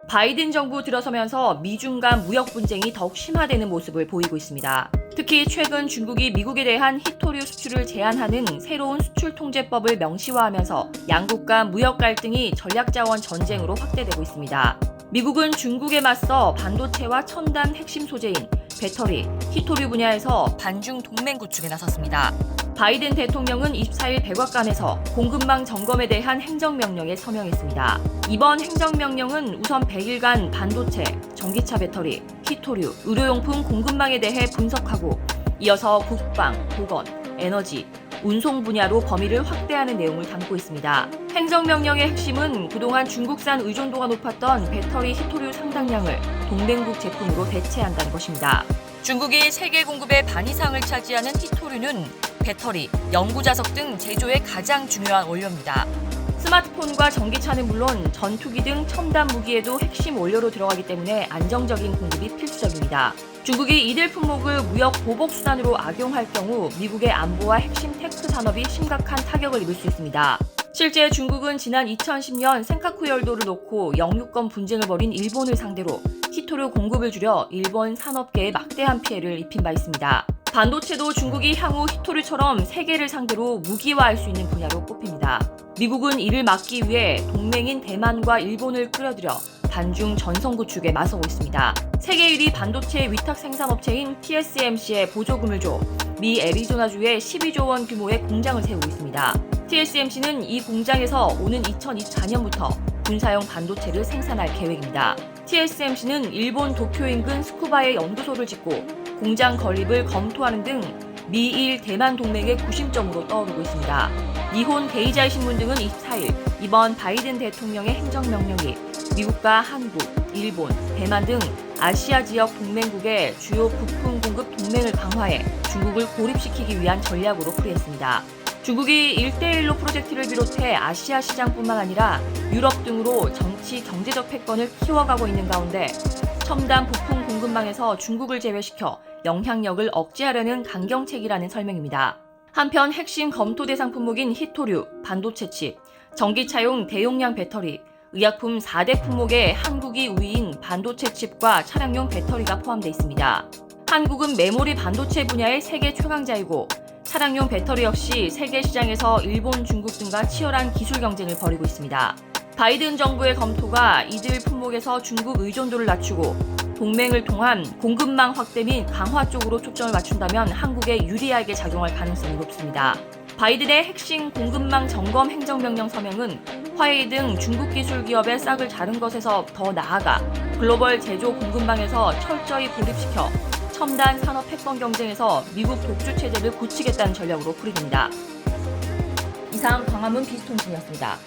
바이든 정부 들어서면서 미중 간 무역 분쟁이 더욱 심화되는 모습을 보이고 있습니다. 특히 최근 중국이 미국에 대한 히토류 수출을 제한하는 새로운 수출 통제법을 명시화하면서 양국 간 무역 갈등이 전략자원 전쟁으로 확대되고 있습니다. 미국은 중국에 맞서 반도체와 첨단 핵심 소재인 배터리, 히토류 분야에서 반중 동맹 구축에 나섰습니다. 바이든 대통령은 24일 백악관에서 공급망 점검에 대한 행정명령에 서명했습니다. 이번 행정명령은 우선 100일간 반도체, 전기차 배터리, 히토류, 의료용품 공급망에 대해 분석하고 이어서 국방, 보건, 에너지, 운송 분야로 범위를 확대하는 내용을 담고 있습니다. 행정명령의 핵심은 그동안 중국산 의존도가 높았던 배터리, 히토류 상당량을 동맹국 제품으로 대체한다는 것입니다. 중국이 세계 공급의 반 이상을 차지하는 히토류는 배터리, 연구자석 등 제조에 가장 중요한 원료입니다. 스마트폰과 전기차는 물론 전투기 등 첨단 무기에도 핵심 원료로 들어가기 때문에 안정적인 공급이 필수적입니다. 중국이 이들 품목을 무역 보복 수단으로 악용할 경우 미국의 안보와 핵심 테크 산업이 심각한 타격을 입을 수 있습니다. 실제 중국은 지난 2010년 센카쿠 열도를 놓고 영유권 분쟁을 벌인 일본을 상대로 히토류 공급을 줄여 일본 산업계에 막대한 피해를 입힌 바 있습니다. 반도체도 중국이 향후 히토류처럼 세계를 상대로 무기화할 수 있는 분야로 꼽힙니다. 미국은 이를 막기 위해 동맹인 대만과 일본을 끌어들여 반중 전선 구축에 나서고 있습니다. 세계 1위 반도체 위탁 생산업체인 TSMC에 보조금을 줘 미 애리조나주에 12조 원 규모의 공장을 세우고 있습니다. TSMC는 이 공장에서 오는 2024년부터 군사용 반도체를 생산할 계획입니다. TSMC는 일본 도쿄 인근 스쿠바에 연구소를 짓고 공장 건립을 검토하는 등 미일 대만 동맹의 구심점으로 떠오르고 있습니다. 니혼 게이자이 신문 등은 24일 이번 바이든 대통령의 행정명령이 미국과 한국, 일본, 대만 등 아시아 지역 동맹국의 주요 부품 공급 동맹을 강화해 중국을 고립시키기 위한 전략으로 풀이했습니다. 중국이 1대1로 프로젝트를 비롯해 아시아 시장뿐만 아니라 유럽 등으로 정치, 경제적 패권을 키워가고 있는 가운데 첨단 부품 공급망에서 중국을 제외시켜 영향력을 억제하려는 강경책이라는 설명입니다. 한편 핵심 검토 대상 품목인 히토류, 반도체 칩, 전기차용 대용량 배터리, 의약품 4대 품목에 한국이 우위인 반도체 칩과 차량용 배터리가 포함되어 있습니다. 한국은 메모리 반도체 분야의 세계 최강자이고 차량용 배터리 역시 세계 시장에서 일본, 중국 등과 치열한 기술 경쟁을 벌이고 있습니다. 바이든 정부의 검토가 이들 품목에서 중국 의존도를 낮추고 동맹을 통한 공급망 확대 및 강화 쪽으로 초점을 맞춘다면 한국에 유리하게 작용할 가능성이 높습니다. 바이든의 핵심 공급망 점검 행정명령 서명은 화웨이 등 중국 기술 기업의 싹을 자른 것에서 더 나아가 글로벌 제조 공급망에서 철저히 고립시켜 첨단 산업 패권 경쟁에서 미국 독주 체제를 굳히겠다는 전략으로 풀이됩니다. 이상 광화문 비스통신이었습니다.